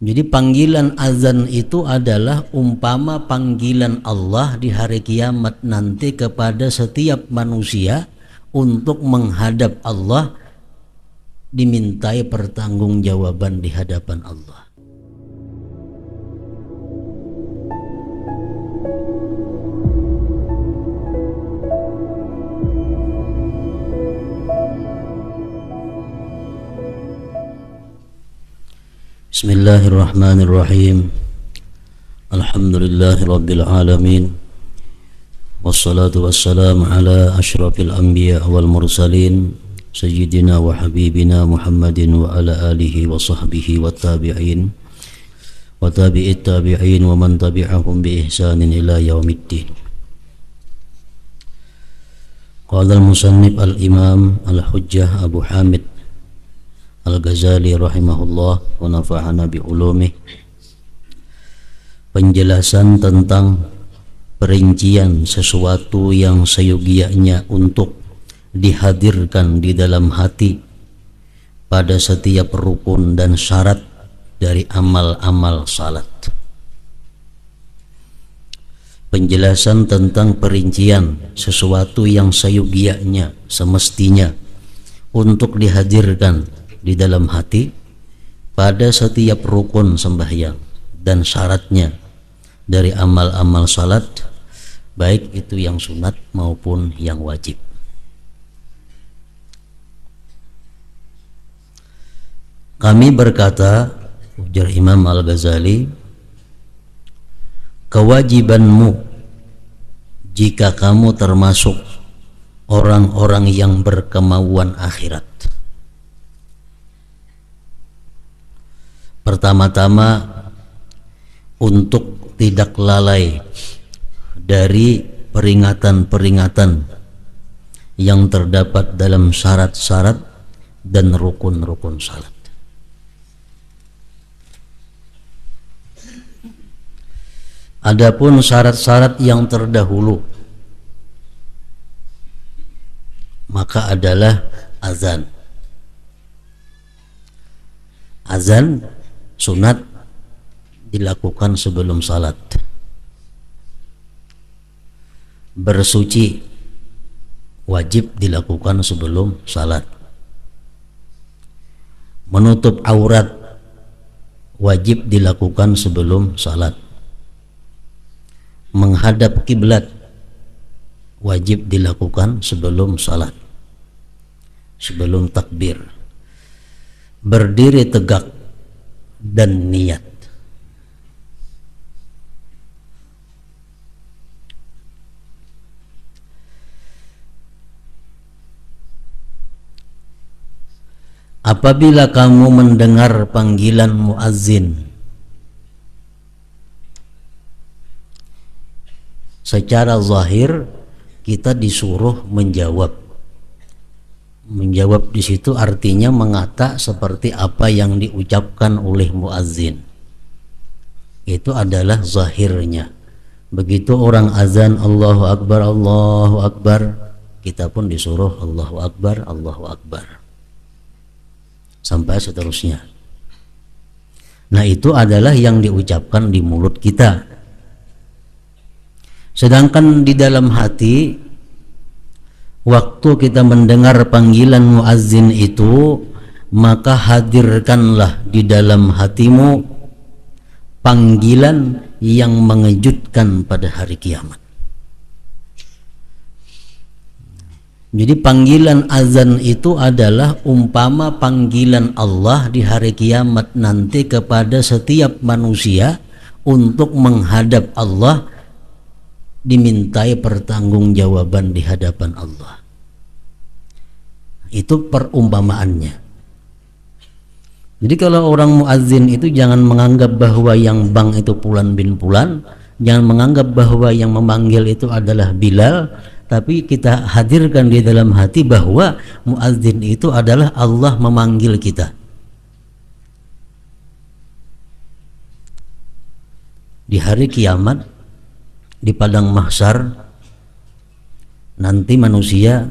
Jadi panggilan azan itu adalah umpama panggilan Allah di hari kiamat nanti kepada setiap manusia untuk menghadap Allah, dimintai pertanggungjawaban di hadapan Allah. Bismillahirrahmanirrahim. Alhamdulillahi rabbil alamin. Wassalatu wassalamu ala asyrafil anbiya wal mursalin sayyidina wa habibina Muhammadin wa ala alihi wa sahbihi wa tabi'in wa tabi'it tabi'in wa man tabi'ahum bi ihsanin ila yaumiddin. Qala al-musannif al-imam al-hujjah Abu Hamid Al-Ghazali rahimahullah wa nafa'ana bi ulumih. Penjelasan tentang perincian sesuatu yang seyogianya untuk dihadirkan di dalam hati pada setiap rukun dan syarat dari amal-amal salat. Penjelasan tentang perincian sesuatu yang seyogianya, semestinya untuk dihadirkan di dalam hati pada setiap rukun sembahyang dan syaratnya dari amal-amal salat, baik itu yang sunat maupun yang wajib. Kami berkata, ujar Imam Al-Ghazali, kewajibanmu jika kamu termasuk orang-orang yang berkemauan akhirat, pertama-tama untuk tidak lalai dari peringatan-peringatan yang terdapat dalam syarat-syarat dan rukun-rukun salat. Adapun syarat-syarat yang terdahulu maka adalah azan. Azan sunat dilakukan sebelum salat. Bersuci wajib dilakukan sebelum salat. Menutup aurat wajib dilakukan sebelum salat. Menghadap kiblat wajib dilakukan sebelum salat, sebelum takbir. Berdiri tegak dan niat. Apabila kamu mendengar panggilan muazzin, secara zahir kita disuruh menjawab. Menjawab di situ artinya mengata seperti apa yang diucapkan oleh muazzin. Itu adalah zahirnya. Begitu orang azan Allahu Akbar, kita pun disuruh Allahu Akbar, Allahu Akbar, sampai seterusnya. Nah, itu adalah yang diucapkan di mulut kita. Sedangkan di dalam hati, waktu kita mendengar panggilan muazzin itu, maka hadirkanlah di dalam hatimu panggilan yang mengejutkan pada hari kiamat. Jadi panggilan azan itu adalah umpama panggilan Allah di hari kiamat nanti kepada setiap manusia untuk menghadap Allah, dimintai pertanggungjawaban di hadapan Allah. Itu perumpamaannya. Jadi kalau orang muazzin itu jangan menganggap bahwa yang bang itu Fulan bin Fulan, jangan menganggap bahwa yang memanggil itu adalah Bilal, tapi kita hadirkan di dalam hati bahwa muazzin itu adalah Allah memanggil kita. Di hari kiamat, di padang mahsyar, nanti manusia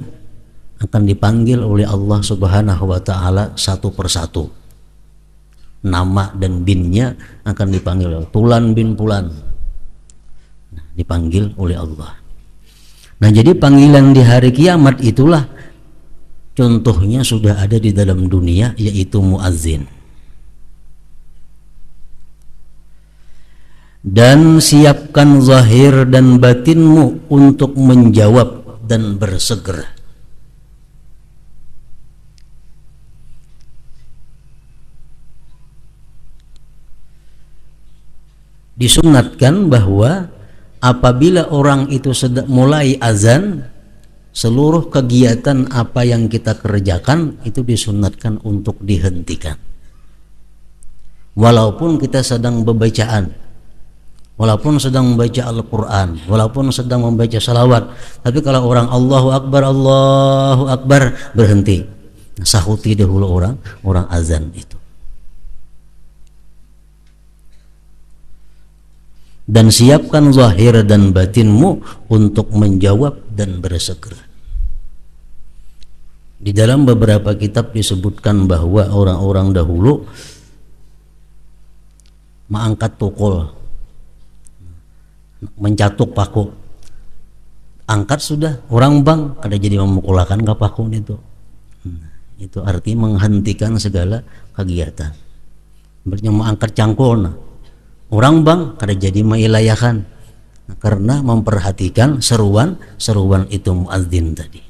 akan dipanggil oleh Allah Subhanahu wa taala satu persatu. nama dan binnya akan dipanggil Fulan bin Fulan, dipanggil oleh Allah. Nah, jadi panggilan di hari kiamat itulah contohnya sudah ada di dalam dunia, yaitu muazzin. Dan siapkan zahir dan batinmu untuk menjawab dan bersegera. Disunatkan bahwa apabila orang itu sedang mulai azan, seluruh kegiatan apa yang kita kerjakan itu disunatkan untuk dihentikan. Walaupun kita sedang berbacaan, walaupun sedang membaca Al-Quran, walaupun sedang membaca salawat, tapi kalau orang Allahu Akbar, berhenti. Sahuti dahulu orang azan itu. Dan siapkan zahir dan batinmu untuk menjawab dan bersegera. Di dalam beberapa kitab disebutkan bahwa orang-orang dahulu mengangkat tukul, mencatuk paku, angkat sudah orang bang, kada jadi memukulakan ke paku itu. Itu arti menghentikan segala kegiatan. Berarti mengangkat cangkul, orang bang kada jadi mailayakan, karena memperhatikan seruan itu muadzin tadi.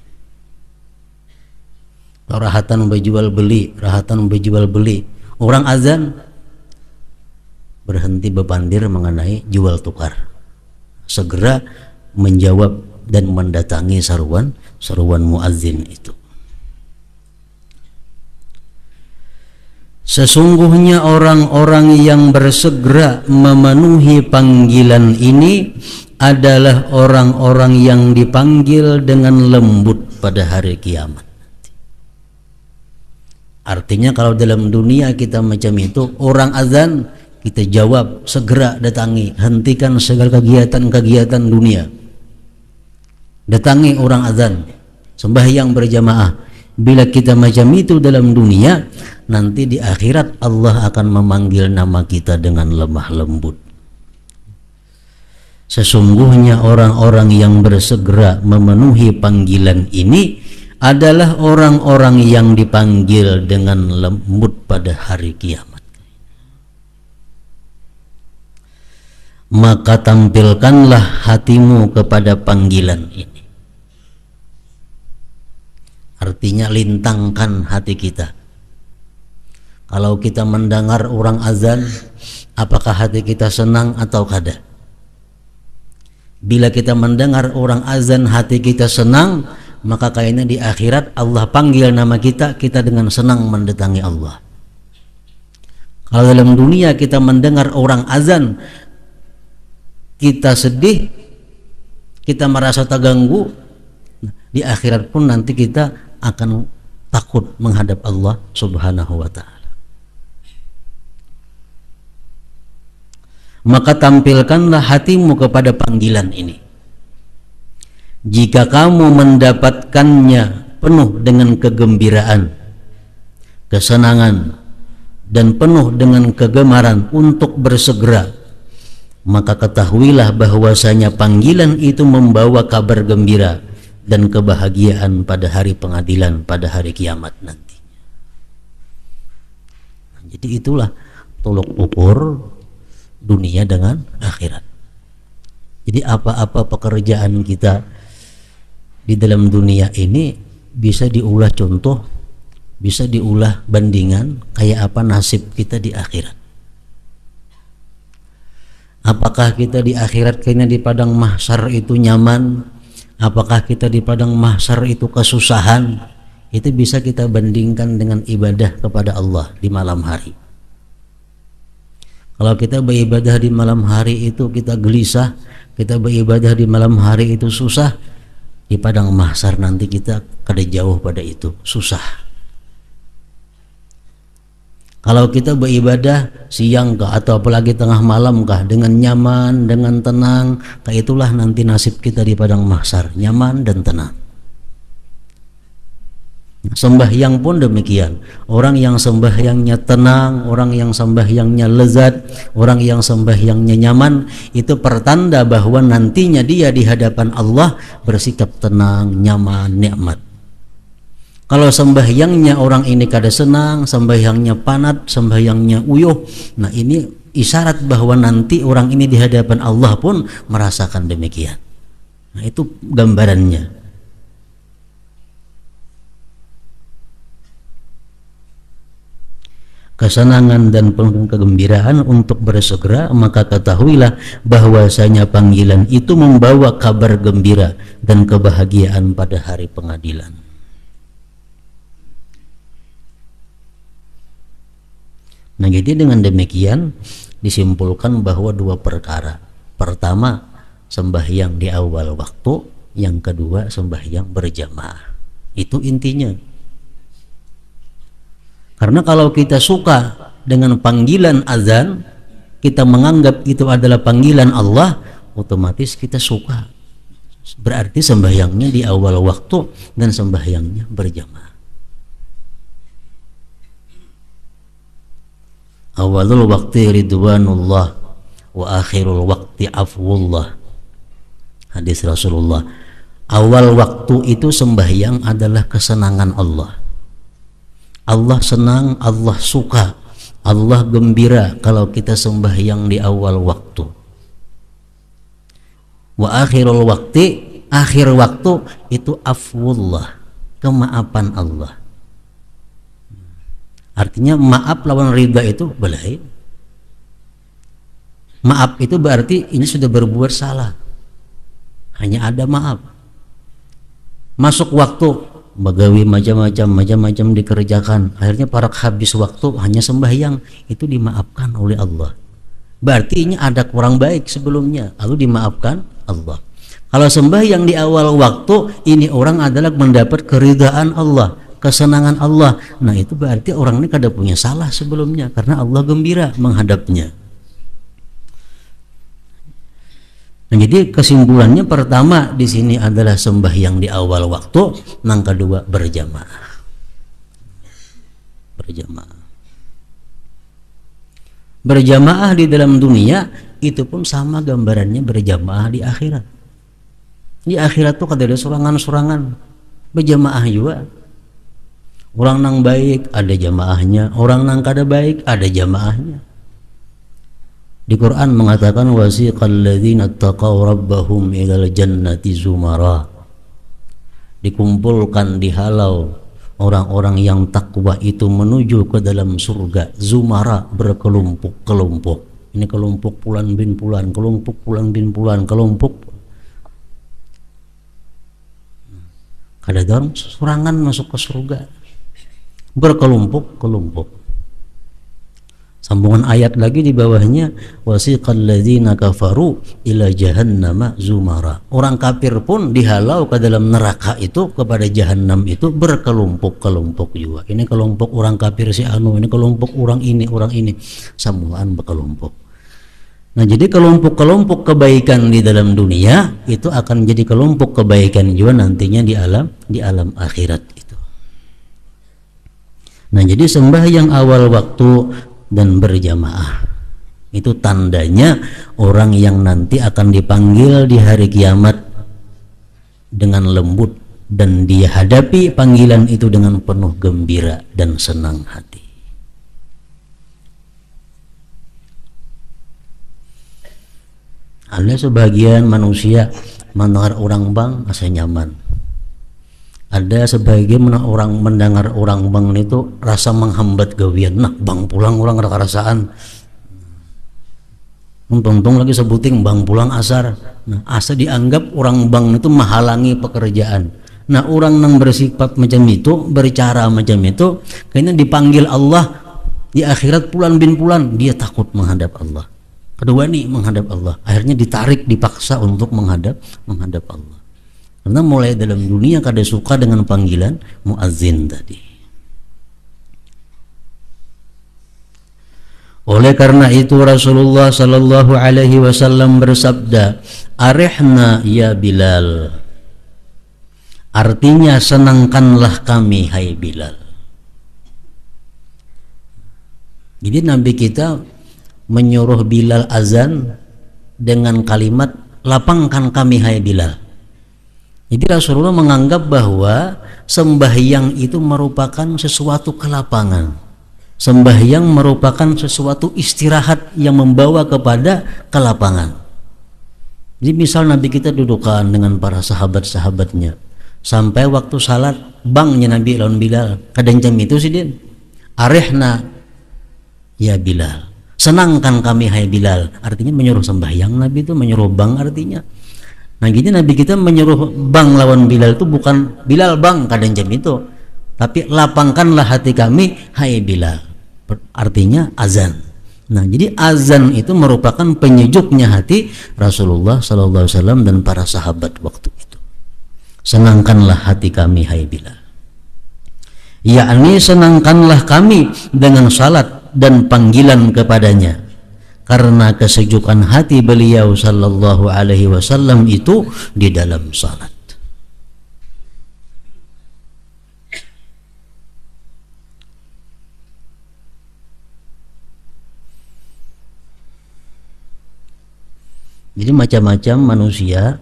Rahatan berjual beli, orang azan berhenti bebandir mengenai jual tukar, segera menjawab dan mendatangi seruan muadzin itu. Sesungguhnya orang-orang yang bersegera memenuhi panggilan ini adalah orang-orang yang dipanggil dengan lembut pada hari kiamat. Artinya kalau dalam dunia kita macam itu, orang azan kita jawab, segera datangi, hentikan segala kegiatan-kegiatan dunia, datangi orang azan, sembahyang berjamaah. Bila kita macam itu dalam dunia, nanti di akhirat Allah akan memanggil nama kita dengan lemah lembut. Sesungguhnya orang-orang yang bersegera memenuhi panggilan ini adalah orang-orang yang dipanggil dengan lembut pada hari kiamat. Maka tampilkanlah hatimu kepada panggilan ini. Artinya lintangkan hati kita. Kalau kita mendengar orang azan, apakah hati kita senang atau kada? Bila kita mendengar orang azan hati kita senang, maka kayaknya di akhirat Allah panggil nama kita dengan senang mendatangi Allah. Kalau dalam dunia kita mendengar orang azan, kita sedih, kita merasa terganggu, di akhirat pun nanti kita akan takut menghadap Allah Subhanahu wa ta'ala. Maka tampilkanlah hatimu kepada panggilan ini. Jika kamu mendapatkannya penuh dengan kegembiraan, kesenangan, dan penuh dengan kegemaran untuk bersegera, maka ketahuilah bahwasanya panggilan itu membawa kabar gembira dan kebahagiaan pada hari pengadilan, pada hari kiamat nanti. Jadi itulah tolok ukur dunia dengan akhirat. Jadi apa-apa pekerjaan kita di dalam dunia ini bisa diulah contoh, bisa diulah bandingan kayak apa nasib kita di akhirat. Apakah kita di akhirat kayaknya di padang mahsyar itu nyaman? Apakah kita di padang mahsyar itu kesusahan? Itu bisa kita bandingkan dengan ibadah kepada Allah di malam hari. Kalau kita beribadah di malam hari itu kita gelisah, kita beribadah di malam hari itu susah, di padang mahsyar nanti kita kada jauh pada itu, susah. Kalau kita beribadah siang kah atau apalagi tengah malam kah dengan nyaman, dengan tenang, kayak itulah nanti nasib kita di padang mahsyar, nyaman dan tenang. Sembahyang pun demikian. Orang yang sembahyangnya tenang, orang yang sembahyangnya lezat, orang yang sembahyangnya nyaman, itu pertanda bahwa nantinya dia di hadapan Allah bersikap tenang, nyaman, nikmat. Kalau sembahyangnya orang ini kada senang, sembahyangnya panat, sembahyangnya uyuh, nah ini isyarat bahwa nanti orang ini di hadapan Allah pun merasakan demikian. Nah itu gambarannya. Kesenangan dan penuh kegembiraan untuk bersegera, maka ketahuilah bahwasanya panggilan itu membawa kabar gembira dan kebahagiaan pada hari pengadilan. Nah, jadi dengan demikian disimpulkan bahwa dua perkara. Pertama, sembahyang di awal waktu, yang kedua sembahyang berjamaah. Itu intinya. Karena kalau kita suka dengan panggilan azan, kita menganggap itu adalah panggilan Allah, otomatis kita suka. Berarti sembahyangnya di awal waktu dan sembahyangnya berjamaah. Awalul waqti ridwanullah wa akhirul waqti afwullah. Hadis Rasulullah. Awal waktu itu sembahyang adalah kesenangan Allah. Allah senang, Allah suka, Allah gembira kalau kita sembahyang di awal waktu. Wa akhirul waqti, akhir waktu itu afwullah, kemaafan Allah. Artinya maaf lawan ridha itu belain. Maaf itu berarti ini sudah berbuat salah, hanya ada maaf. Masuk waktu, bagawi macam-macam dikerjakan, akhirnya para habis waktu hanya sembahyang, itu dimaafkan oleh Allah. Berarti ini ada kurang baik sebelumnya, lalu dimaafkan Allah. Kalau sembahyang di awal waktu, ini orang adalah mendapat keridhaan Allah, kesenangan Allah. Nah itu berarti orang ini kada punya salah sebelumnya, karena Allah gembira menghadapnya. Nah, jadi kesimpulannya pertama di sini adalah sembahyang di awal waktu, yang kedua berjamaah. Berjamaah. Berjamaah di dalam dunia itu pun sama gambarannya berjamaah di akhirat. Di akhirat tuh kada ada surangan-surangan, berjamaah juga. Orang nang baik ada jamaahnya, orang nang kada baik ada jamaahnya. Di Quran mengatakan wasiqal ladzina taqaw rabbahum ilal jannati zumara. Dikumpulkan, dihalau orang-orang yang takwa itu menuju ke dalam surga, zumara, berkelompok-kelompok. Ini kelompok pulan bin pulan, kelompok pulan bin pulan, kelompok. Kada dorong surangan masuk ke surga, berkelompok-kelompok. Sambungan ayat lagi di bawahnya wasiqal ladzina kafaru ila jahannama zumara. Orang kafir pun dihalau ke dalam neraka itu, kepada jahanam itu berkelompok-kelompok juga. Ini kelompok orang kafir si anu, ini kelompok orang ini, sambungan berkelompok. Nah, jadi kelompok-kelompok kebaikan di dalam dunia itu akan jadi kelompok kebaikan juga nantinya di alam akhirat itu. Nah, jadi sembahyang awal waktu dan berjamaah itu tandanya orang yang nanti akan dipanggil di hari kiamat dengan lembut, dan dia hadapi panggilan itu dengan penuh gembira dan senang hati. Ada sebagian manusia mendengar orang bang asa nyaman. Ada sebagian orang mendengar orang bang itu rasa menghambat gawian. Nah bang pulang orang rasa-rasaan. Untung lagi sebuting bang pulang asar. Nah asa dianggap orang bang itu menghalangi pekerjaan. Nah orang yang bersifat macam itu, bercara macam itu, kayaknya dipanggil Allah di akhirat pulan bin pulan, dia takut menghadap Allah. Kedua nih menghadap Allah. Akhirnya ditarik, dipaksa untuk menghadap Allah. Karena mulai dalam dunia kada suka dengan panggilan muazzin tadi. Oleh karena itu Rasulullah sallallahu alaihi wasallam bersabda, "Arihna ya Bilal. Artinya senangkanlah kami hai Bilal. Jadi Nabi kita menyuruh Bilal azan dengan kalimat lapangkan kami hai Bilal. Jadi Rasulullah menganggap bahwa sembahyang itu merupakan sesuatu kelapangan. Sembahyang merupakan sesuatu istirahat yang membawa kepada kelapangan. Jadi misal Nabi kita dudukan dengan para sahabat-sahabatnya, sampai waktu salat bangnya Nabi lawan Bilal kadang jam itu sih din arehna ya Bilal, senangkan kami hai Bilal. Artinya menyuruh sembahyang, Nabi itu menyuruh bang artinya. Nah gini Nabi kita menyuruh bang lawan Bilal itu bukan Bilal bang kadang jam itu, tapi lapangkanlah hati kami hai Bilal, artinya azan. Nah jadi azan itu merupakan penyejuknya hati Rasulullah SAW dan para sahabat waktu itu. Senangkanlah hati kami hai Bilal, yakni senangkanlah kami dengan salat dan panggilan kepadanya, karena kesejukan hati beliau sallallahu alaihi wasallam itu di dalam salat. Jadi macam-macam manusia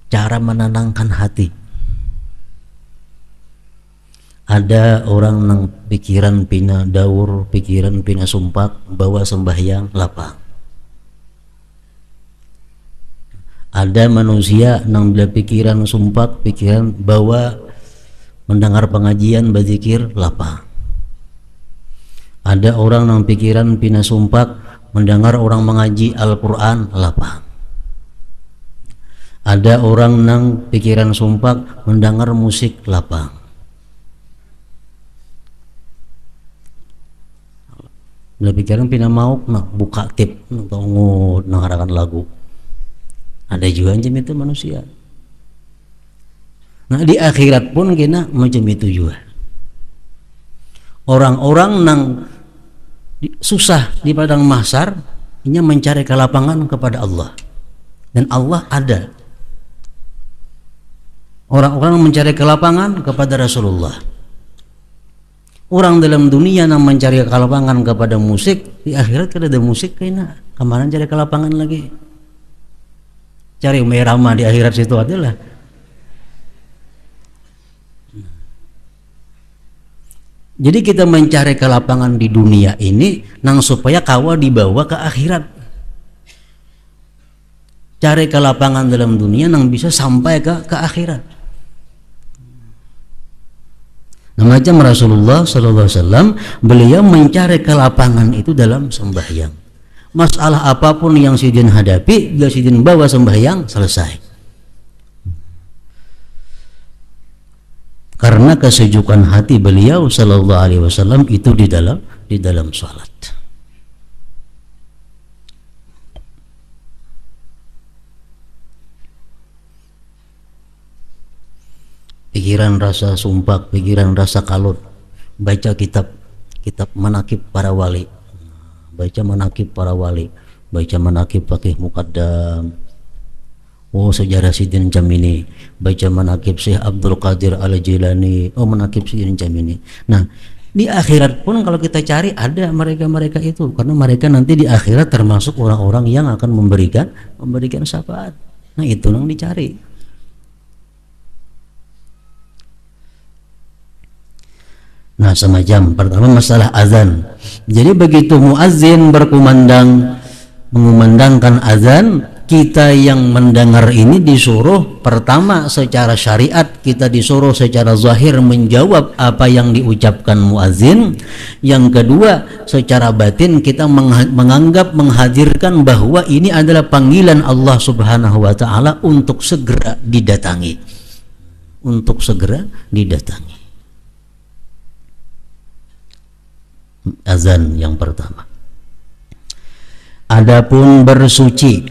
cara menenangkan hati. Ada orang nang pikiran pina daur, pikiran pina sumpak, bawa sembahyang lapang. Ada manusia nang bila pikiran sumpak, pikiran bawa mendengar pengajian, berzikir lapang. Ada orang nang pikiran pina sumpak, mendengar orang mengaji Al-Quran lapang. Ada orang nang pikiran sumpak, mendengar musik lapang. Bila pikiran pina mau nak buka tip atau ngarakan lagu. Ada juga macam itu manusia. Nah di akhirat pun kena macam itu juga. Orang-orang nang susah di padang mahsyar ini mencari kelapangan kepada Allah, dan Allah ada. Orang-orang mencari kelapangan kepada Rasulullah. Orang dalam dunia yang mencari kelapangan kepada musik, di akhirat kada ada musik kayaknya. Kemana cari kelapangan lagi? Cari merama di akhirat situ adalah. Jadi kita mencari kelapangan di dunia ini nang supaya kawa dibawa ke akhirat. Cari kelapangan dalam dunia nang bisa sampai ke akhirat. Nah, macam Rasulullah SAW, beliau mencari kelapangan itu dalam sembahyang. Masalah apapun yang sidin hadapi, bila sidin bawa sembahyang, selesai. Karena kesejukan hati beliau SAW itu di dalam salat. Pikiran rasa sumpak, pikiran rasa kalut, baca kitab manakib para wali, baca manakib para wali, baca manakib Faqih Muqaddam, oh sejarah Sidin Jamini, baca manakib Syekh Abdul Qadir Al-Jilani, oh manakib Sidin Jamini. Nah di akhirat pun kalau kita cari ada mereka-mereka itu, karena mereka nanti di akhirat termasuk orang-orang yang akan memberikan syafaat. Nah itu yang dicari. Nah semacam pertama masalah azan. Jadi begitu muazzin mengumandangkan azan, kita yang mendengar ini disuruh pertama secara syariat, kita disuruh secara zahir menjawab apa yang diucapkan muazzin. Yang kedua secara batin kita menganggap, menghadirkan bahwa ini adalah panggilan Allah Subhanahu wa Ta'ala untuk segera didatangi, azan yang pertama. Adapun bersuci,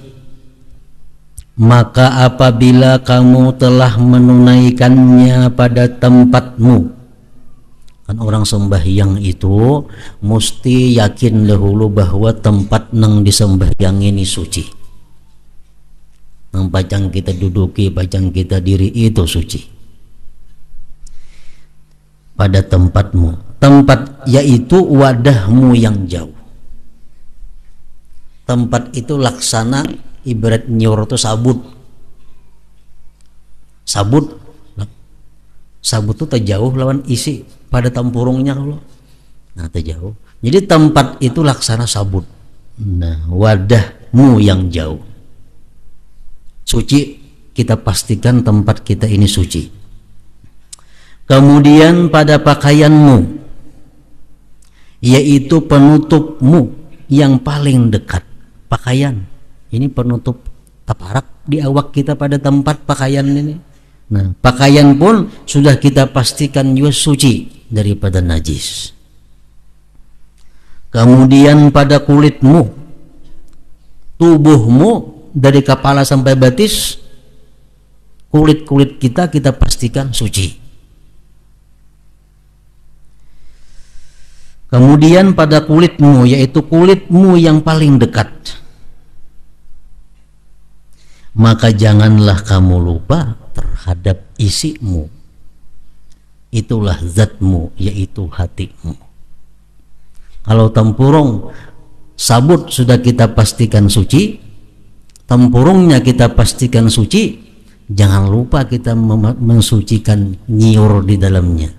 maka apabila kamu telah menunaikannya pada tempatmu, kan orang sembahyang itu mesti yakin dahulu bahwa tempat nang disembahyangi ini suci. yang pacang kita duduki, pacang kita diri itu suci. Pada tempatmu, tempat yaitu wadahmu yang jauh. Tempat itu laksana ibarat nyor itu sabut. Sabut itu terjauh lawan isi pada tempurungnya kalau. Nah terjauh. Jadi tempat itu laksana sabut. Nah wadahmu yang jauh. Suci, kita pastikan tempat kita ini suci. Kemudian pada pakaianmu, yaitu penutupmu yang paling dekat. Pakaian ini penutup taparak di awak kita pada tempat pakaian ini. Nah pakaian pun sudah kita pastikan juga suci daripada najis. Kemudian pada kulitmu, tubuhmu dari kepala sampai batis, kulit-kulit kita pastikan suci. Kemudian pada kulitmu, yaitu kulitmu yang paling dekat, maka janganlah kamu lupa terhadap isimu, itulah zatmu, yaitu hatimu. Kalau tempurung sabut sudah kita pastikan suci, tempurungnya kita pastikan suci, jangan lupa kita mensucikan nyiur di dalamnya.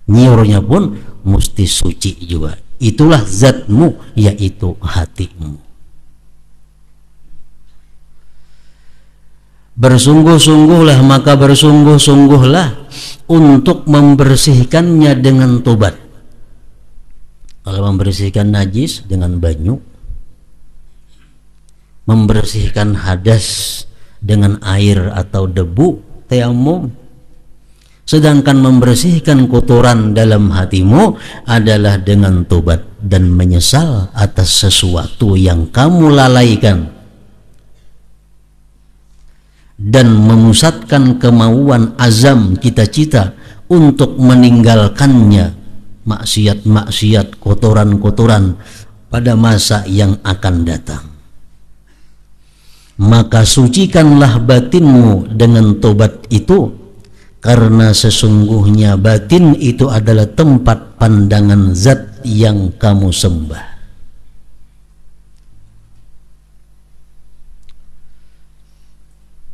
Nyiurnya pun mesti suci juga. Itulah zatmu, yaitu hatimu. Bersungguh-sungguhlah, maka bersungguh-sungguhlah untuk membersihkannya dengan tobat. Kalau membersihkan najis dengan banyu, membersihkan hadas dengan air atau debu, tayamum. Sedangkan membersihkan kotoran dalam hatimu adalah dengan tobat dan menyesal atas sesuatu yang kamu lalaikan, dan memusatkan kemauan azam cita-cita untuk meninggalkannya, maksiat-maksiat, kotoran-kotoran pada masa yang akan datang. Maka sucikanlah batinmu dengan tobat itu, karena sesungguhnya batin itu adalah tempat pandangan zat yang kamu sembah.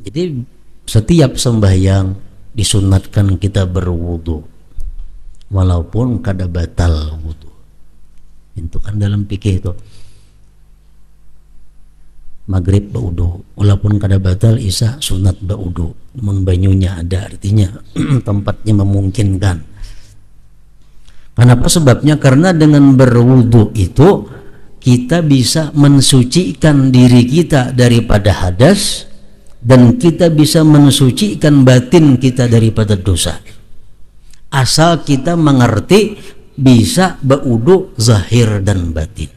Jadi setiap sembahyang disunatkan kita berwudu, walaupun kada batal wudu. Itu kan dalam fikih itu. Maghrib baudu, walaupun kada batal isya sunat baudu, namun banyunya ada, artinya tempatnya memungkinkan. Kenapa sebabnya? Karena dengan berwudu itu kita bisa mensucikan diri kita daripada hadas, dan kita bisa mensucikan batin kita daripada dosa. Asal kita mengerti bisa baudu zahir dan batin.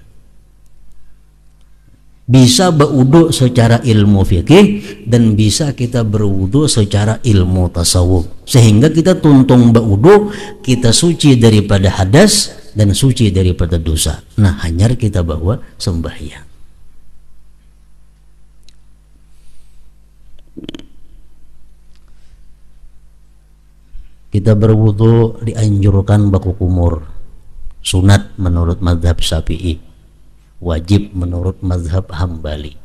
Bisa berwudu secara ilmu fikih dan bisa kita berwudu secara ilmu tasawuf, sehingga kita tuntung berwudu, kita suci daripada hadas dan suci daripada dosa. Nah hanyar kita bawa sembahyang. Kita berwudu dianjurkan baku kumur, sunat menurut mazhab Syafi'i, wajib menurut mazhab Hambali.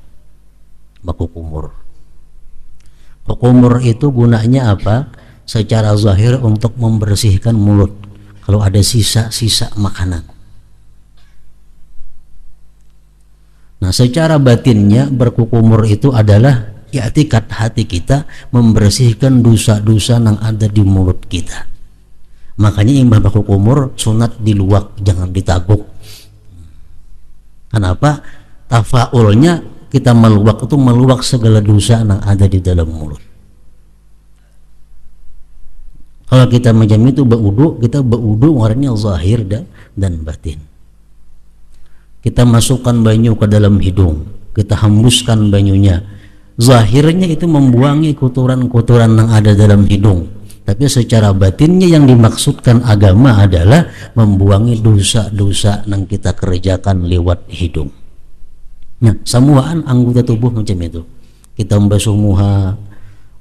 Baku kumur. Kumur itu gunanya apa? Secara zahir untuk membersihkan mulut kalau ada sisa-sisa makanan. Nah secara batinnya berkukumur itu adalah i'tikad hati kita membersihkan dosa-dosa yang ada di mulut kita. Makanya imbah baku kumur sunat diluak, jangan ditaguk. Kenapa? Tafaulnya kita meluak itu meluak segala dosa yang ada di dalam mulut. Kalau kita macam itu berwudu, kita berwudu warnanya zahir dan batin. Kita masukkan banyu ke dalam hidung, kita hembuskan banyunya. Zahirnya itu membuangi kotoran-kotoran yang ada dalam hidung, tapi secara batinnya yang dimaksudkan agama adalah membuangi dosa-dosa yang kita kerjakan lewat hidung. Nah, semuaan anggota tubuh macam itu. Kita membasuh muha,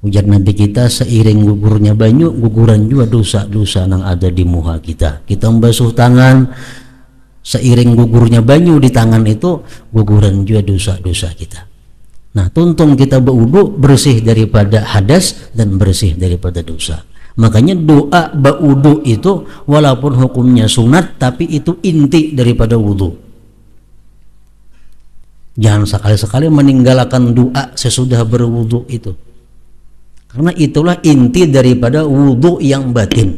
ujar Nabi kita, seiring gugurnya banyu, guguran juga dosa-dosa yang ada di muha kita. Kita membasuh tangan, seiring gugurnya banyu di tangan itu, guguran juga dosa-dosa kita. Nah, tuntung kita berwudu bersih daripada hadas dan bersih daripada dosa. Makanya doa berwudu itu walaupun hukumnya sunat, tapi itu inti daripada wudu. Jangan sekali-sekali meninggalkan doa sesudah berwudu itu, karena itulah inti daripada wudu yang batin.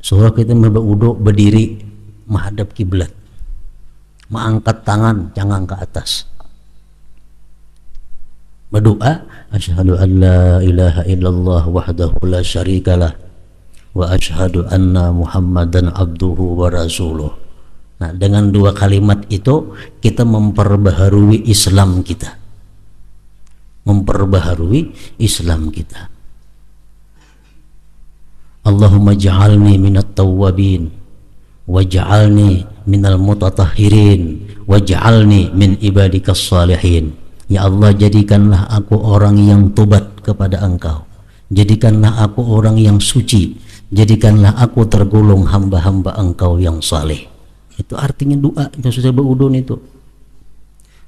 Surah kita berwudu berdiri menghadap kiblat, mengangkat tangan jangan ke atas, berdoa asyhadu an la ilaha illallah wahdahu la syarikalah wa asyhadu anna muhammadan abduhu wa rasuluh. Nah, dengan dua kalimat itu kita memperbaharui Islam kita, memperbaharui Islam kita. Allahumma ja'alni minat tawwabin waj'alni minal mutatahhirin waj'alni min ibadikas salihin. Ya Allah, jadikanlah aku orang yang tobat kepada Engkau, jadikanlah aku orang yang suci, jadikanlah aku tergolong hamba-hamba Engkau yang saleh. Itu artinya doa yang sudah berwudu itu.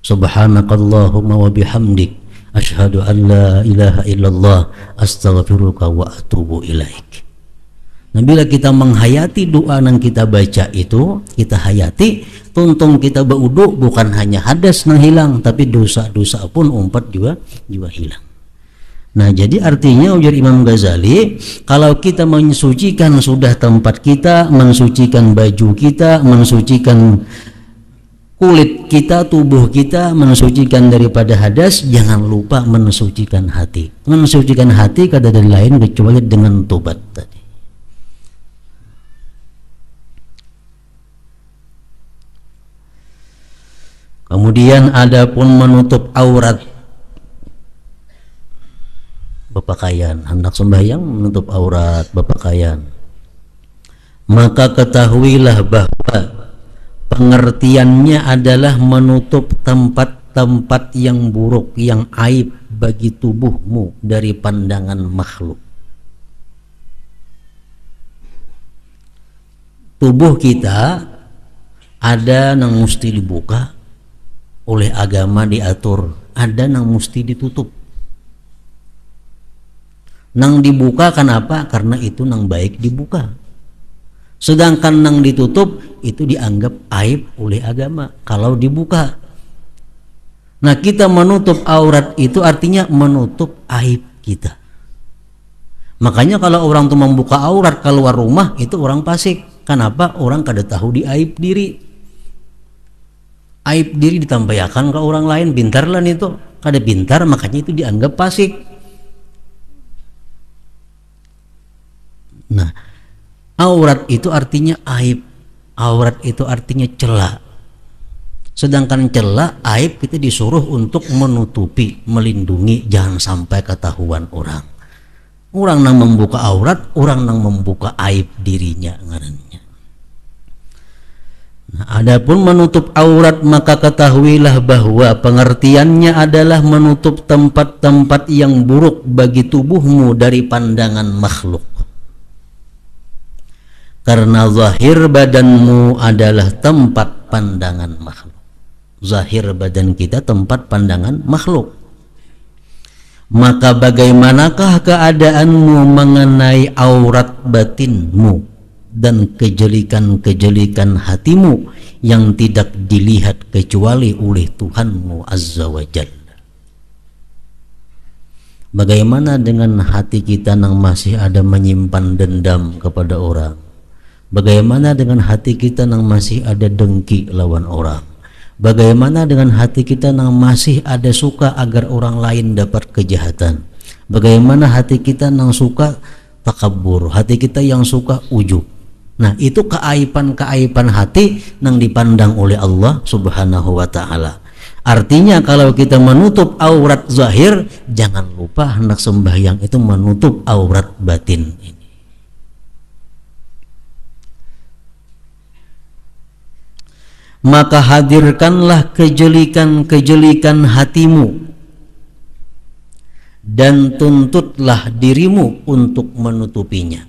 Subhanakallahumma wa bihamdik asyhadu an la ilaha illallah astaghfiruka wa atubu ilaik. Nah, bila kita menghayati doa yang kita baca itu, kita hayati, tuntung kita berwudu bukan hanya hadas yang hilang, tapi dosa-dosa pun umpat juga hilang. Nah, jadi artinya ujar Imam Ghazali, kalau kita mensucikan sudah tempat kita, mensucikan baju kita, mensucikan kulit kita, tubuh kita, mensucikan daripada hadas, jangan lupa mensucikan hati. Mensucikan hati kata dari lain kecuali dengan tobat tadi. Kemudian ada pun menutup aurat, berpakaian, hendak sembahyang menutup aurat, berpakaian. Maka ketahuilah bahwa pengertiannya adalah menutup tempat-tempat yang buruk, yang aib bagi tubuhmu dari pandangan makhluk. Tubuh kita ada yang mesti dibuka oleh agama, diatur, ada yang mesti ditutup. Nang dibuka kenapa? Karena itu nang baik dibuka. Sedangkan nang ditutup itu dianggap aib oleh agama kalau dibuka. Nah, kita menutup aurat itu artinya menutup aib kita. Makanya kalau orang tuh membuka aurat keluar rumah itu orang fasik. Kenapa? Orang kada tahu di aib diri. Aib diri ditampaikan ke orang lain, pintar lah itu. Kada pintar, makanya itu dianggap fasik. Nah, aurat itu artinya aib, aurat itu artinya celah. Sedangkan celah, aib kita disuruh untuk menutupi, melindungi, jangan sampai ketahuan orang. Orang yang membuka aurat, orang yang membuka aib dirinya ngarannya. Nah, adapun menutup aurat maka ketahuilah bahwa pengertiannya adalah menutup tempat-tempat yang buruk bagi tubuhmu dari pandangan makhluk. Karena zahir badanmu adalah tempat pandangan makhluk. Zahir badan kita tempat pandangan makhluk. Maka bagaimanakah keadaanmu mengenai aurat batinmu dan kejelikan-kejelikan hatimu yang tidak dilihat kecuali oleh Tuhanmu Azza wa Jalla? Bagaimana dengan hati kita yang masih ada menyimpan dendam kepada orang? Bagaimana dengan hati kita yang masih ada dengki lawan orang? Bagaimana dengan hati kita yang masih ada suka agar orang lain dapat kejahatan? Bagaimana hati kita yang suka takabur, hati kita yang suka ujub? Nah, itu keaiban-keaiban hati yang dipandang oleh Allah Subhanahu wa Ta'ala. Artinya kalau kita menutup aurat zahir, jangan lupa hendak sembahyang itu menutup aurat batin ini. maka hadirkanlah kejelikan-kejelikan hatimu dan tuntutlah dirimu untuk menutupinya.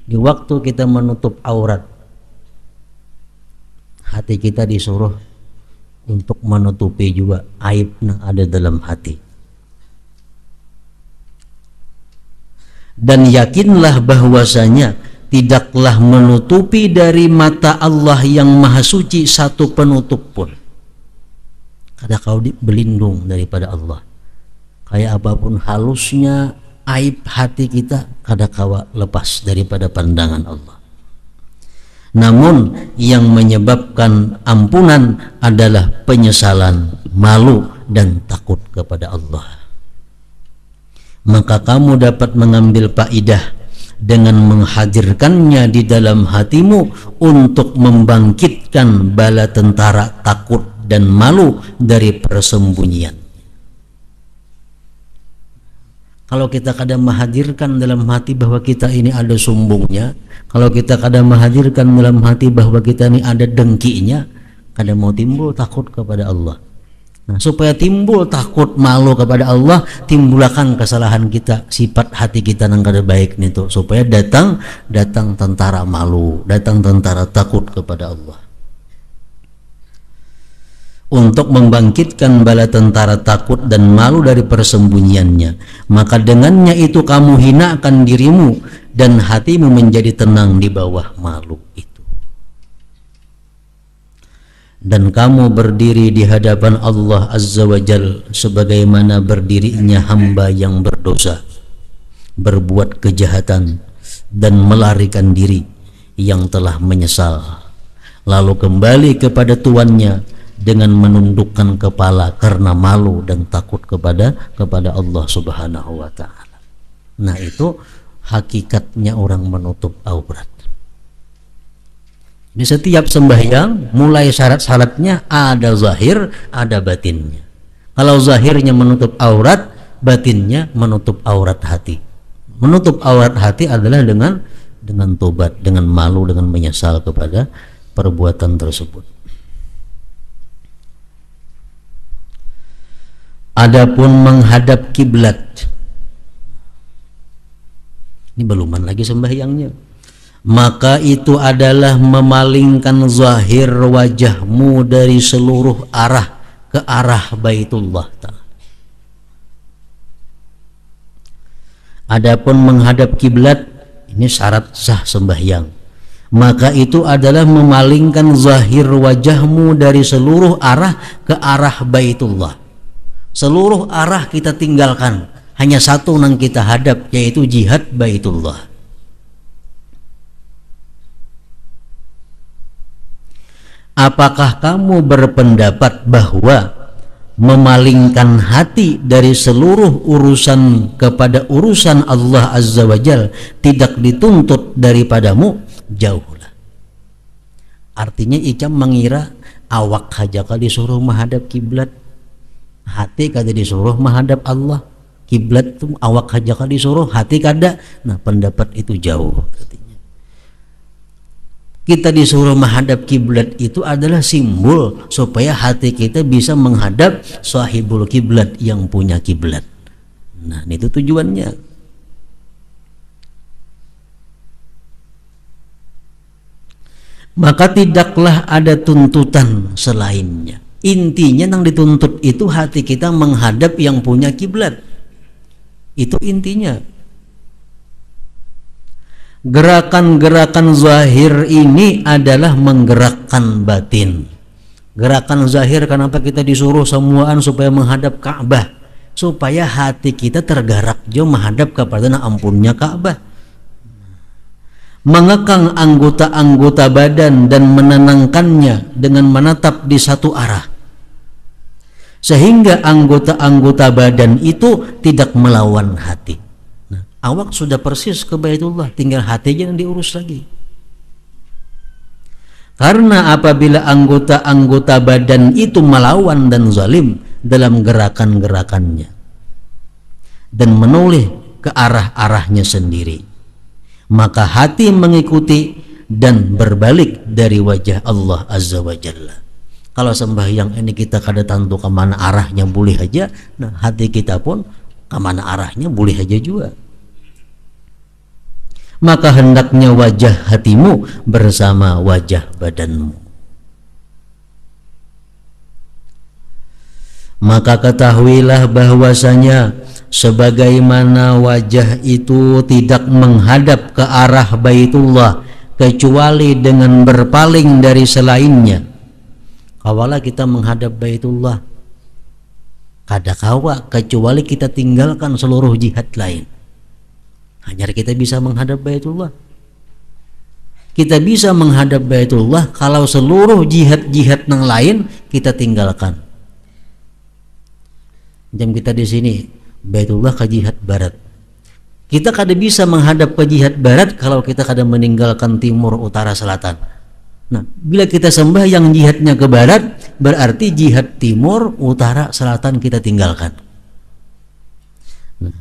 Di waktu kita menutup aurat, hati kita disuruh untuk menutupi juga aib yang ada dalam hati. Dan yakinlah bahwasanya tidaklah menutupi dari mata Allah yang maha suci satu penutup pun. Kada kau berlindung daripada Allah. Kayak apapun halusnya aib hati kita, kada kau lepas daripada pandangan Allah. Namun yang menyebabkan ampunan adalah penyesalan, malu dan takut kepada Allah. Maka kamu dapat mengambil faidah dengan menghadirkannya di dalam hatimu untuk membangkitkan bala tentara takut dan malu dari persembunyian. Kalau kita kadang menghadirkan dalam hati bahwa kita ini ada sombongnya, kalau kita kadang menghadirkan dalam hati bahwa kita ini ada dengkinya, kadang mau timbul takut kepada Allah. Nah, supaya timbul takut malu kepada Allah, timbulkan kesalahan kita, sifat hati kita yang kada baik itu, supaya datang tentara malu, datang tentara takut kepada Allah. Untuk membangkitkan bala tentara takut dan malu dari persembunyiannya, maka dengannya itu kamu hinakan dirimu dan hatimu menjadi tenang di bawah malu itu. Dan kamu berdiri di hadapan Allah Azza wa Jal sebagaimana berdirinya hamba yang berdosa, berbuat kejahatan dan melarikan diri, yang telah menyesal, lalu kembali kepada tuannya dengan menundukkan kepala karena malu dan takut kepada Allah Subhanahu wa ta'ala. Nah, itu hakikatnya orang menutup aurat. Di setiap sembahyang mulai syarat-syaratnya ada zahir, ada batinnya. Kalau zahirnya menutup aurat, batinnya menutup aurat hati. Menutup aurat hati adalah dengan tobat, dengan malu, dengan menyesal kepada perbuatan tersebut. Adapun menghadap kiblat, ini beluman lagi sembahyangnya, maka itu adalah memalingkan zahir wajahmu dari seluruh arah ke arah Baitullah Ta'ala. Adapun menghadap kiblat, ini syarat sah sembahyang, maka itu adalah memalingkan zahir wajahmu dari seluruh arah ke arah Baitullah. Seluruh arah kita tinggalkan, hanya satu yang kita hadap, yaitu jihad Baitullah. Apakah kamu berpendapat bahwa memalingkan hati dari seluruh urusan kepada urusan Allah Azza wa Jal tidak dituntut daripadamu? Jauhlah. Artinya Icam mengira awak saja kali disuruh menghadap kiblat, hati kada disuruh menghadap Allah. Kiblat itu awak saja kali disuruh, hati kada. Nah, pendapat itu jauh. Artinya kita disuruh menghadap kiblat itu adalah simbol supaya hati kita bisa menghadap sahibul kiblat, yang punya kiblat. Nah, itu tujuannya. Maka tidaklah ada tuntutan selainnya. Intinya yang dituntut itu hati kita menghadap yang punya kiblat. Itu intinya. Gerakan-gerakan zahir ini adalah menggerakkan batin. Gerakan zahir, kenapa kita disuruh semuaan supaya menghadap Ka'bah? Supaya hati kita tergerak jo menghadap kepada ampunnya Ka'bah. Mengekang anggota-anggota badan dan menenangkannya dengan menatap di satu arah, sehingga anggota-anggota badan itu tidak melawan hati. Nah, awak sudah persis ke Baitullah, tinggal hati jangan diurus lagi. Karena apabila anggota-anggota badan itu melawan dan zalim dalam gerakan-gerakannya dan menoleh ke arah-arahnya sendiri, maka hati mengikuti dan berbalik dari wajah Allah Azza wa Jalla. Kalau sembahyang ini kita kada tentu kemana arahnya boleh aja, nah hati kita pun kemana arahnya boleh aja juga. Maka hendaknya wajah hatimu bersama wajah badanmu. Maka ketahuilah bahwasanya sebagaimana wajah itu tidak menghadap ke arah Baitullah kecuali dengan berpaling dari selainnya. Kawala kita menghadap Baitullah, kada kawa kecuali kita tinggalkan seluruh jihad lain. Hanya kita bisa menghadap Baitullah. Kita bisa menghadap Baitullah kalau seluruh jihad-jihad yang lain kita tinggalkan. Jam kita di sini Baitullah ke jihad barat. Kita kada bisa menghadap ke jihad barat kalau kita kada meninggalkan timur, utara, selatan. Nah, bila kita sembah yang jihadnya ke barat, berarti jihad timur, utara, selatan kita tinggalkan. Nah,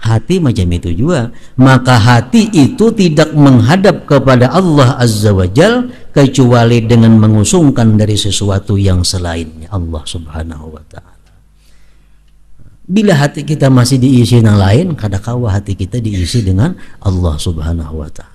hati macam itu juga. Maka hati itu tidak menghadap kepada Allah Azza wa Jal kecuali dengan mengusungkan dari sesuatu yang selainnya Allah Subhanahu wa Ta'ala. Bila hati kita masih diisi yang lain, kadakawa hati kita diisi dengan Allah Subhanahu wa Ta'ala.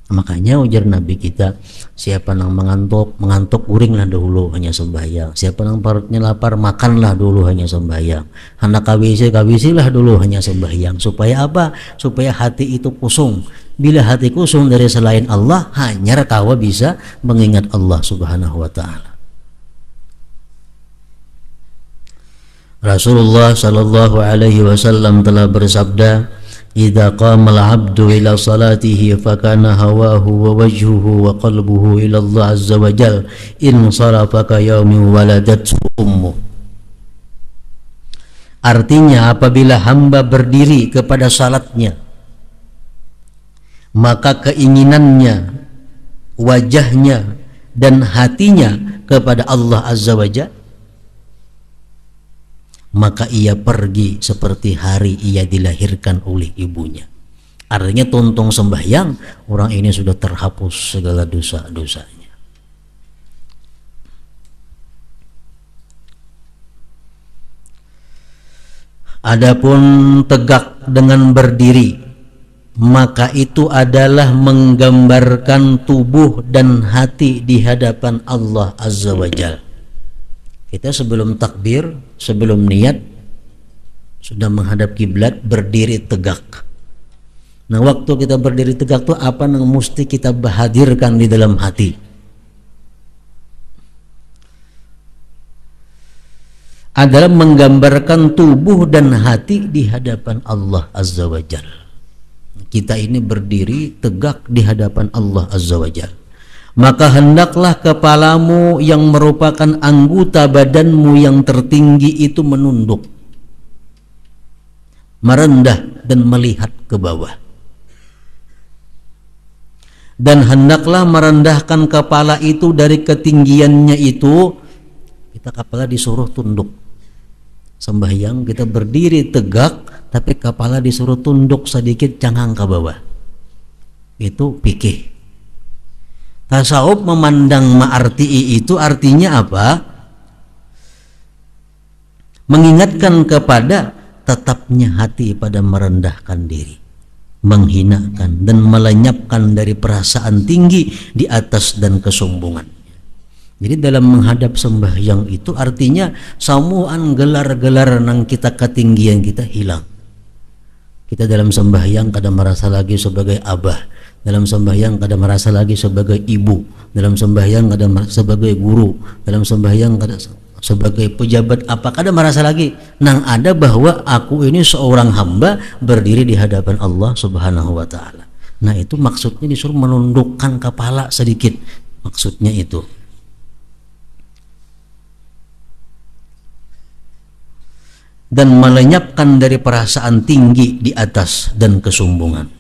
Makanya ujar Nabi kita, siapa yang mengantuk uringlah dahulu hanya sembahyang. Siapa yang perutnya lapar, makanlah dulu hanya sembahyang. Hendak kawisilah dulu hanya sembahyang. Supaya apa? Supaya hati itu kosong. Bila hati kosong dari selain Allah, hanya kawa bisa mengingat Allah Subhanahu wa Ta'ala. Rasulullah sallallahu alaihi wasallam telah bersabda, "Idza qama al-'abdu ila salatihi fa kana hawahu wa wajhuhu wa qalbuhu ila Allah azza wa jal in sarafa ka yaumin waladathu ummu." Artinya apabila hamba berdiri kepada salatnya, maka keinginannya, wajahnya dan hatinya kepada Allah azza wa jal, maka ia pergi seperti hari ia dilahirkan oleh ibunya. Artinya tuntung sembahyang, orang ini sudah terhapus segala dosa-dosanya. Adapun tegak dengan berdiri, maka itu adalah menggambarkan tubuh dan hati di hadapan Allah Azza wa Jalla. Kita sebelum takbir, sebelum niat, sudah menghadap kiblat, berdiri tegak. Nah, waktu kita berdiri tegak itu apa yang mesti kita hadirkan di dalam hati? Adalah menggambarkan tubuh dan hati di hadapan Allah Azza wa Jalla. Kita ini berdiri tegak di hadapan Allah Azza wa Jalla. Maka hendaklah kepalamu yang merupakan anggota badanmu yang tertinggi itu menunduk, merendah dan melihat ke bawah. Dan hendaklah merendahkan kepala itu dari ketinggiannya itu. Kita kepala disuruh tunduk. Sembahyang kita berdiri tegak, tapi kepala disuruh tunduk sedikit, jangan ke bawah. Itu fikih. Tasawuf memandang ma'arti'i itu artinya apa? Mengingatkan kepada tetapnya hati pada merendahkan diri, menghinakan dan melenyapkan dari perasaan tinggi di atas dan kesombongan. Jadi dalam menghadap sembahyang itu artinya samuan gelar-gelar nang kita ketinggian kita hilang. Kita dalam sembahyang kada merasa lagi sebagai abah, dalam sembahyang kada merasa lagi sebagai ibu, dalam sembahyang kada sebagai guru, dalam sembahyang kada sebagai pejabat apa, kada merasa lagi. Nang ada bahwa aku ini seorang hamba berdiri di hadapan Allah Subhanahu wa Ta'ala. Nah, itu maksudnya disuruh menundukkan kepala sedikit, maksudnya itu. Dan melenyapkan dari perasaan tinggi di atas dan kesombongan.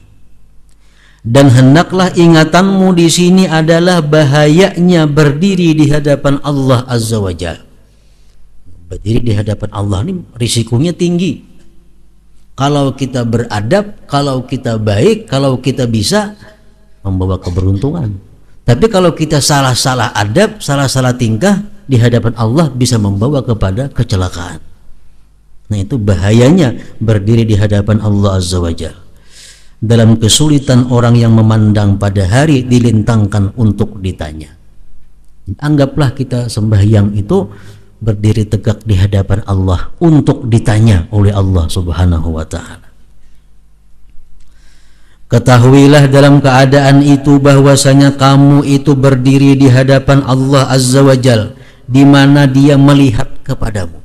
Dan hendaklah ingatanmu di sini adalah bahayanya berdiri di hadapan Allah Azza wa Jalla. Berdiri di hadapan Allah ini risikonya tinggi. Kalau kita beradab, kalau kita baik, kalau kita bisa, membawa keberuntungan. Tapi kalau kita salah-salah adab, salah-salah tingkah, di hadapan Allah bisa membawa kepada kecelakaan. Nah, itu bahayanya berdiri di hadapan Allah Azza wa Jalla. Dalam kesulitan orang yang memandang pada hari dilintangkan untuk ditanya. Anggaplah kita sembahyang itu berdiri tegak di hadapan Allah untuk ditanya oleh Allah Subhanahu wa Ta'ala. Ketahuilah dalam keadaan itu bahwasanya kamu itu berdiri di hadapan Allah Azza wa Jalla, di mana Dia melihat kepadamu.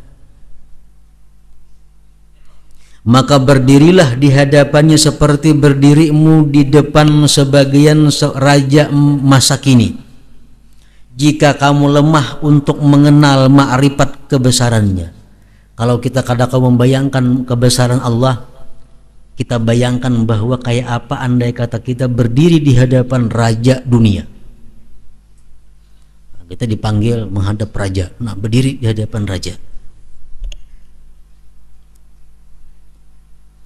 Maka berdirilah di hadapannya seperti berdirimu di depan sebagian raja masa kini. Jika kamu lemah untuk mengenal ma'rifat kebesarannya. Kalau kita kadang-kadang membayangkan kebesaran Allah, kita bayangkan bahwa kayak apa andai kata kita berdiri di hadapan raja dunia. Kita dipanggil menghadap raja. Nah, berdiri di hadapan raja.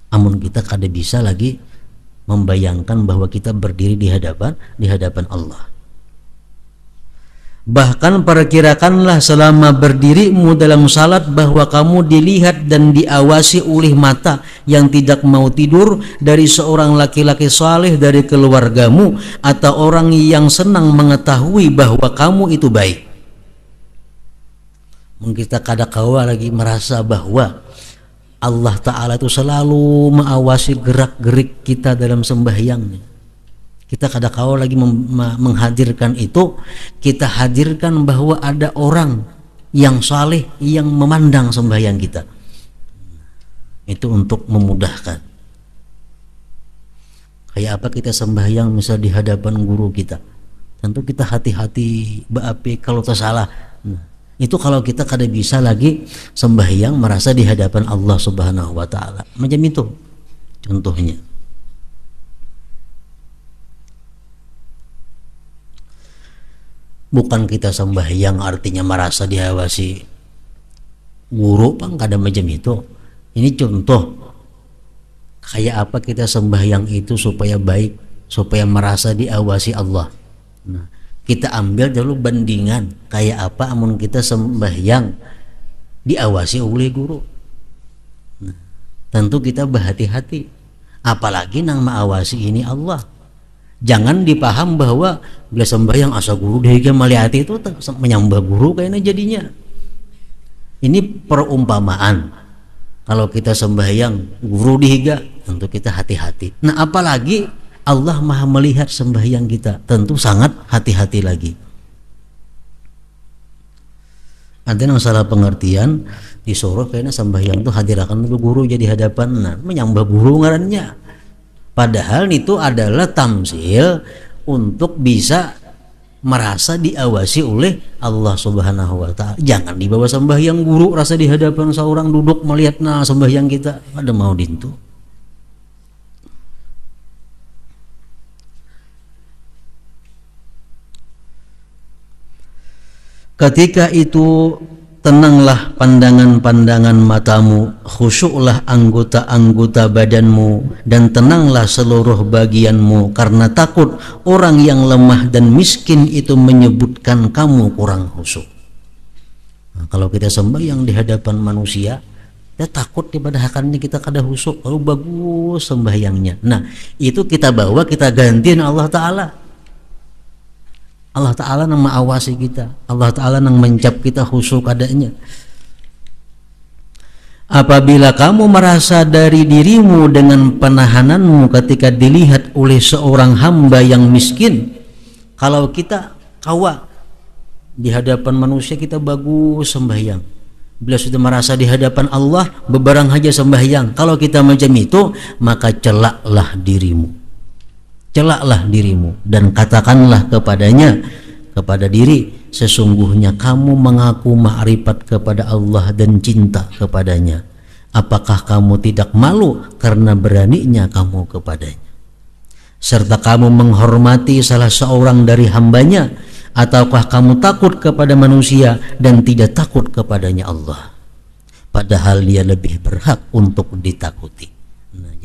Amun kita kada bisa lagi membayangkan bahwa kita berdiri di hadapan Allah. Bahkan perkirakanlah selama berdirimu dalam salat bahwa kamu dilihat dan diawasi oleh mata yang tidak mau tidur dari seorang laki-laki saleh dari keluargamu atau orang yang senang mengetahui bahwa kamu itu baik. Kita kadang-kadang lagi merasa bahwa Allah Ta'ala itu selalu mengawasi gerak-gerik kita dalam sembahyangnya. Kita kadang-kadang lagi menghadirkan itu, kita hadirkan bahwa ada orang yang saleh yang memandang sembahyang kita. Itu untuk memudahkan. Kayak apa kita sembahyang misal di hadapan guru kita, tentu kita hati-hati baapi kalau tersalah. Itu kalau kita kada bisa lagi sembahyang merasa di hadapan Allah Subhanahu wa Ta'ala. Macam itu contohnya. Bukan kita sembahyang artinya merasa diawasi guru, bang, kada macam itu. Ini contoh kayak apa kita sembahyang itu supaya baik, supaya merasa diawasi Allah. Nah, kita ambil dulu bandingan kayak apa amun kita sembahyang diawasi oleh guru. Nah, tentu kita berhati-hati, apalagi nang mengawasi ini Allah. Jangan dipaham bahwa bila sembahyang asa guru dehiga maliati itu menyembah guru kayaknya jadinya. Ini perumpamaan. Kalau kita sembahyang guru dehiga, tentu kita hati-hati. Nah, apalagi Allah Maha melihat sembahyang kita, tentu sangat hati-hati lagi. Ada yang salah pengertian disuruh kayaknya sembahyang itu hadirkan dulu guru jadi hadapan, nah menyembah guru ngarannya. Padahal itu adalah tamsil untuk bisa merasa diawasi oleh Allah Subhanahu wa Ta'ala. Jangan dibawa sembahyang guru rasa di hadapan seorang duduk melihat nah sembahyang kita, ada mau dintu. Ketika itu tenanglah pandangan-pandangan matamu, khusyuklah anggota-anggota badanmu, dan tenanglah seluruh bagianmu, karena takut orang yang lemah dan miskin itu menyebutkan kamu kurang khusyuk. Nah, kalau kita sembahyang di hadapan manusia, kita takut daripada hakannya kita kada khusyuk, lalu bagus sembahyangnya. Nah, itu kita bawa, kita gantiin Allah Ta'ala. Allah Ta'ala yang mengawasi kita, Allah Ta'ala yang mencap kita khusyuk adanya. Apabila kamu merasa dari dirimu dengan penahananmu ketika dilihat oleh seorang hamba yang miskin, kalau kita kawa di hadapan manusia kita bagus sembahyang, bila sudah merasa di hadapan Allah bebarang aja sembahyang, kalau kita macam itu maka celaklah dirimu. Celaklah dirimu dan katakanlah kepadanya, kepada diri, sesungguhnya kamu mengaku ma'rifat kepada Allah dan cinta kepadanya. Apakah kamu tidak malu karena beraninya kamu kepadanya? Serta kamu menghormati salah seorang dari hambanya, ataukah kamu takut kepada manusia dan tidak takut kepadanya Allah? Padahal dia lebih berhak untuk ditakuti.